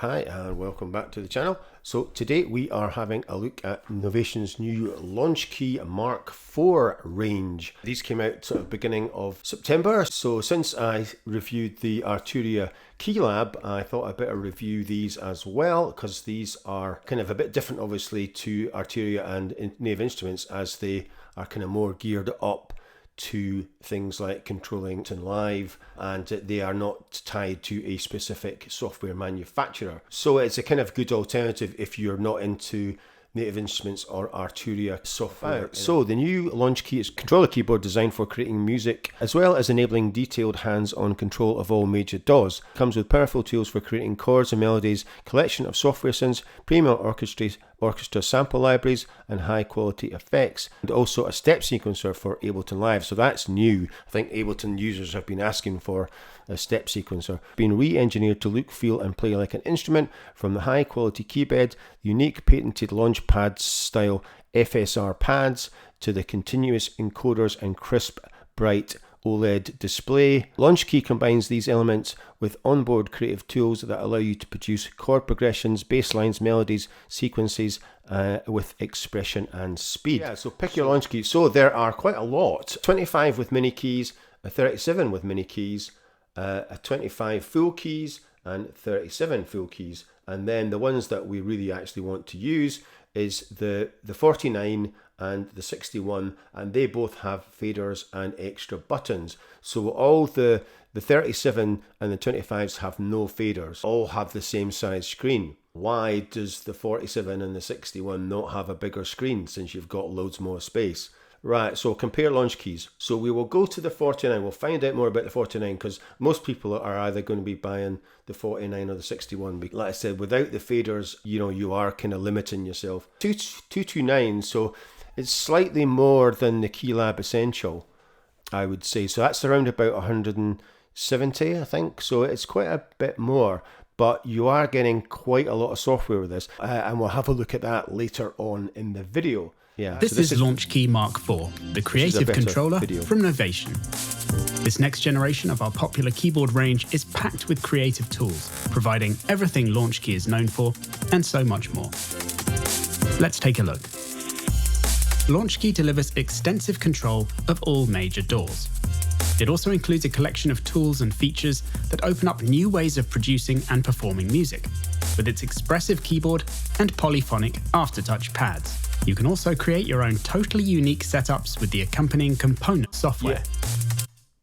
Hi and welcome back to the channel. So today we are having a look at Novation's new Launchkey Mk4 range. These came out sort of beginning of September. So since I reviewed the Arturia Keylab, I thought I'd better review these as well, because these are kind of a bit different obviously to Arturia and Native Instruments, as they are kind of more geared up to things like controlling it live, and they are not tied to a specific software manufacturer. So it's a kind of good alternative if you're not into Native Instruments or Arturia software. So the new Launchkey is a controller keyboard designed for creating music, as well as enabling detailed hands-on control of all major DAWs. It comes with powerful tools for creating chords and melodies, collection of software synths, premium orchestra sample libraries, and high-quality effects, and also a step sequencer for Ableton Live. So that's new. I think Ableton users have been asking for a step sequencer. Being re-engineered to look, feel, and play like an instrument, from the high-quality keybed, unique patented Launchpad style FSR pads, to the continuous encoders and crisp, bright OLED display. Launchkey combines these elements with onboard creative tools that allow you to produce chord progressions, bass lines, melodies, sequences with expression and speed. Yeah, so pick your Launchkey. So there are quite a lot. 25 with mini keys, a 37 with mini keys, a 25 full keys, and 37 full keys. And then the ones that we really actually want to use is the 49 and the 61, and they both have faders and extra buttons. So all the 37 and the 25s have no faders, all have the same size screen. Why does the 47 and the 61 not have a bigger screen, since you've got loads more space? Right, so compare Launchkeys. So we will go to the 49. We'll find out more about the 49, because most people are either going to be buying the 49 or the 61. Like I said, without the faders, you are kind of limiting yourself. 229, so it's slightly more than the Keylab Essential, I would say. So that's around about 170, I think. So it's quite a bit more, but you are getting quite a lot of software with this. And we'll have a look at that later on in the video. Yeah, this is Launchkey Mk4, the creative controller from Novation. This next generation of our popular keyboard range is packed with creative tools, providing everything Launchkey is known for, and so much more. Let's take a look. Launchkey delivers extensive control of all major DAWs. It also includes a collection of tools and features that open up new ways of producing and performing music, with its expressive keyboard and polyphonic aftertouch pads. You can also create your own totally unique setups with the accompanying component software.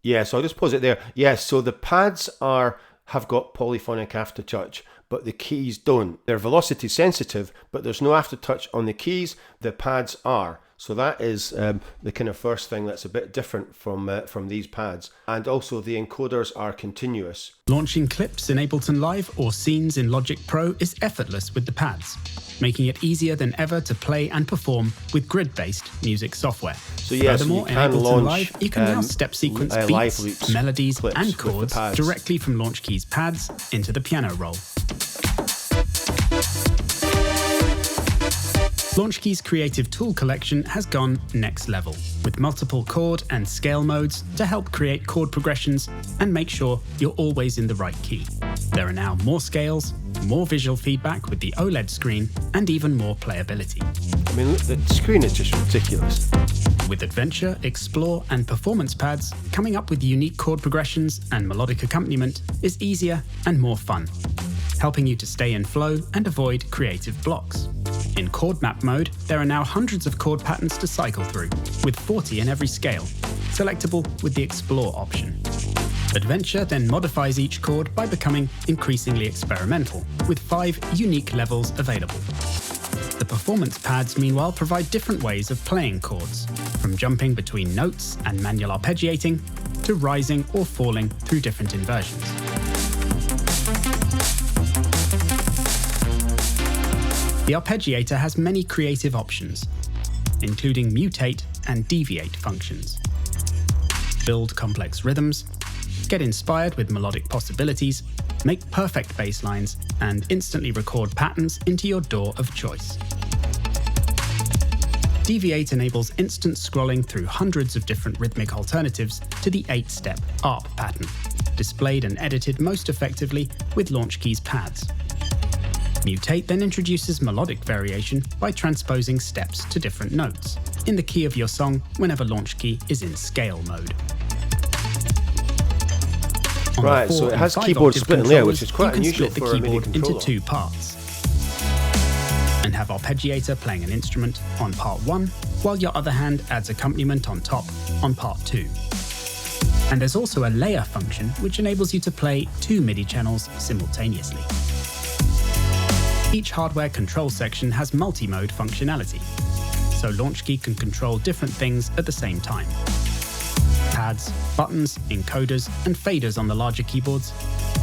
Yeah, so I'll just pause it there. Yeah, so the pads have got polyphonic aftertouch, but the keys don't. They're velocity sensitive, but there's no aftertouch on the keys. The pads are. So that is the kind of first thing that's a bit different from these pads. And also the encoders are continuous. Launching clips in Ableton Live or scenes in Logic Pro is effortless with the pads, making it easier than ever to play and perform with grid-based music software. So yes, furthermore, in Ableton Live, you can now step sequence beats, melodies, and chords directly from Launchkey's pads into the piano roll. Launchkey's creative tool collection has gone next level, with multiple chord and scale modes to help create chord progressions and make sure you're always in the right key. There are now more scales, more visual feedback with the OLED screen, and even more playability. I mean, the screen is just ridiculous. With Adventure, Explore, and Performance pads, coming up with unique chord progressions and melodic accompaniment is easier and more fun, helping you to stay in flow and avoid creative blocks. In chord map mode, there are now hundreds of chord patterns to cycle through, with 40 in every scale, selectable with the Explore option. Adventure then modifies each chord by becoming increasingly experimental, with 5 unique levels available. The Performance pads, meanwhile, provide different ways of playing chords, from jumping between notes and manual arpeggiating, to rising or falling through different inversions. The arpeggiator has many creative options, including mutate and deviate functions. Build complex rhythms, get inspired with melodic possibilities, make perfect bass lines, and instantly record patterns into your DAW of choice. Deviate enables instant scrolling through hundreds of different rhythmic alternatives to the 8-step ARP pattern, displayed and edited most effectively with Launchkey's pads. Mutate then introduces melodic variation by transposing steps to different notes in the key of your song whenever Launchkey is in scale mode. On Right, the 4 so it and has 5 keyboard octave split and layer, which controllers, is quite unusual you can for split a the MIDI keyboard into controller. 2 parts and have arpeggiator playing an instrument on part 1, while your other hand adds accompaniment on top on part 2. And there's also a layer function which enables you to play 2 MIDI channels simultaneously. Each hardware control section has multi-mode functionality, so Launchkey can control different things at the same time. Pads, buttons, encoders, and faders on the larger keyboards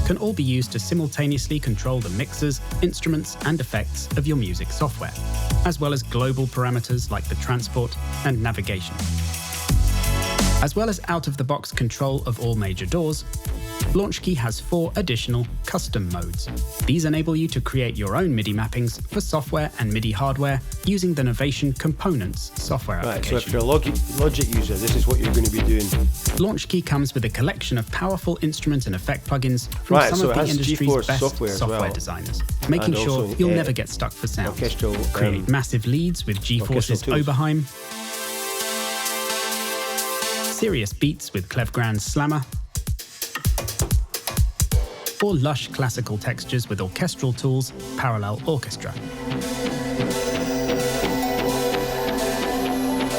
can all be used to simultaneously control the mixers, instruments, and effects of your music software, as well as global parameters like the transport and navigation. As well as out-of-the-box control of all major DAWs, Launchkey has 4 additional custom modes. These enable you to create your own MIDI mappings for software and MIDI hardware using the Novation Components software application. Right, so if you're a Logic user, this is what you're going to be doing. Launchkey comes with a collection of powerful instrument and effect plugins from some of the industry's best software designers, making sure you'll never get stuck for sound. Create massive leads with GeForce's Oberheim, serious beats with Clevgrand's Slammer, or lush classical textures with orchestral tools, Parallel Orchestra.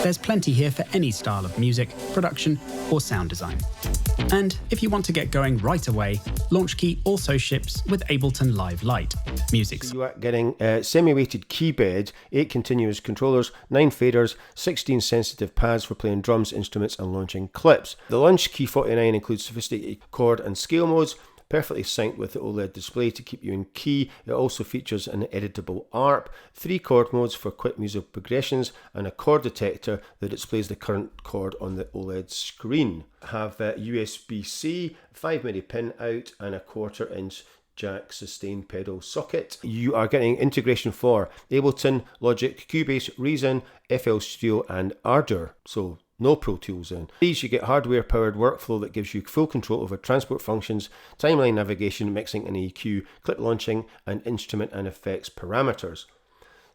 There's plenty here for any style of music, production, or sound design. And if you want to get going right away, Launchkey also ships with Ableton Live Lite music. You are getting a semi-weighted key bed, 8 continuous controllers, 9 faders, 16 sensitive pads for playing drums, instruments, and launching clips. The Launchkey 49 includes sophisticated chord and scale modes, perfectly synced with the OLED display to keep you in key. It also features an editable ARP, 3 chord modes for quick music progressions, and a chord detector that displays the current chord on the OLED screen. Have USB-C, 5 MIDI pin out, and a 1/4 inch jack sustain pedal socket. You are getting integration for Ableton, Logic, Cubase, Reason, FL Studio, and Ardor. So no Pro Tools in. These you get hardware-powered workflow that gives you full control over transport functions, timeline navigation, mixing and EQ, clip launching, and instrument and effects parameters.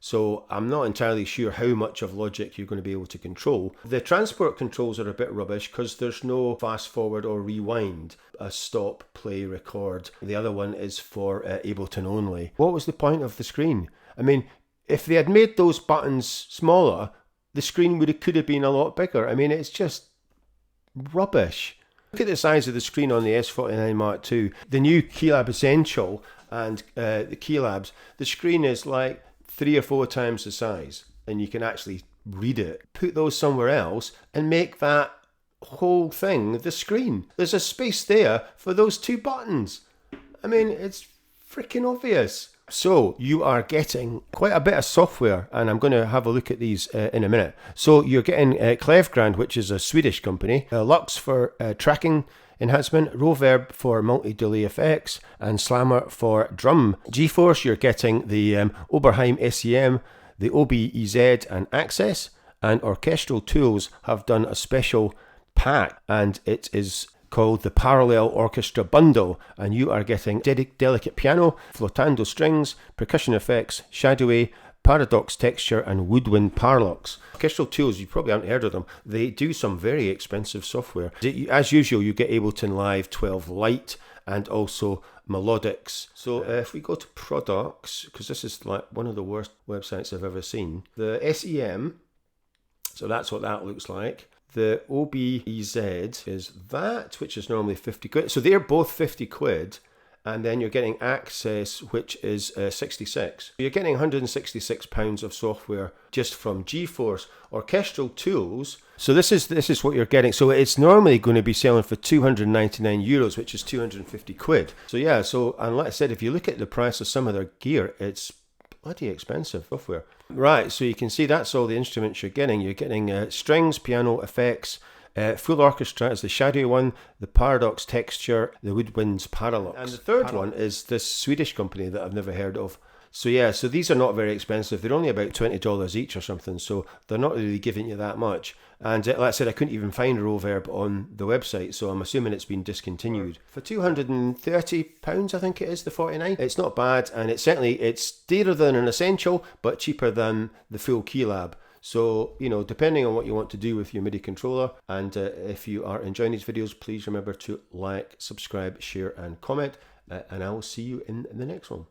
So I'm not entirely sure how much of Logic you're going to be able to control. The transport controls are a bit rubbish because there's no fast forward or rewind, a stop, play, record. The other one is for Ableton only. What was the point of the screen? I mean, if they had made those buttons smaller, the screen could have been a lot bigger. I mean, it's just rubbish. Look at the size of the screen on the S49 Mark II. The new Keylab Essential and the Keylabs, the screen is like 3 or 4 times the size, and you can actually read it. Put those somewhere else and make that whole thing the screen. There's a space there for those 2 buttons. I mean, it's freaking obvious. So you are getting quite a bit of software, and I'm going to have a look at these in a minute. So you're getting Clevgrand, which is a Swedish company, Lux for tracking enhancement, Reverb for multi-delay effects, and Slammer for drum. GeForce, you're getting the Oberheim SEM, the OBEZ, and Access, and Orchestral Tools have done a special pack, and it is called the Parallel Orchestra Bundle, and you are getting delicate piano, flotando strings, percussion effects, shadowy, paradox texture, and woodwind parallax. Orchestral Tools, you probably haven't heard of them. They do some very expensive software. As usual, you get Ableton Live 12 Lite and also Melodics. So if we go to products, because this is like one of the worst websites I've ever seen. The SEM, so that's what that looks like. The OBEZ is that, which is normally 50 quid. So they're both 50 quid. And then you're getting Access, which is 66. You're getting £166 of software just from GeForce. Orchestral Tools. So this is what you're getting. So it's normally going to be selling for €299, which is 250 quid. So yeah, and like I said, if you look at the price of some of their gear, it's bloody expensive software. Right, so you can see that's all the instruments you're getting. You're getting strings, piano, effects, full orchestra is the shadowy one, the paradox texture, the woodwinds parallax. And the third one is this Swedish company that I've never heard of. So yeah, so these are not very expensive. They're only about $20 each or something, so they're not really giving you that much. And like I said, I couldn't even find Reverb on the website, so I'm assuming it's been discontinued. For £230, I think it is, the 49. It's not bad, and it's dearer than an Essential, but cheaper than the full Keylab. So, you know, depending on what you want to do with your MIDI controller, and if you are enjoying these videos, please remember to like, subscribe, share, and comment, and I will see you in the next one.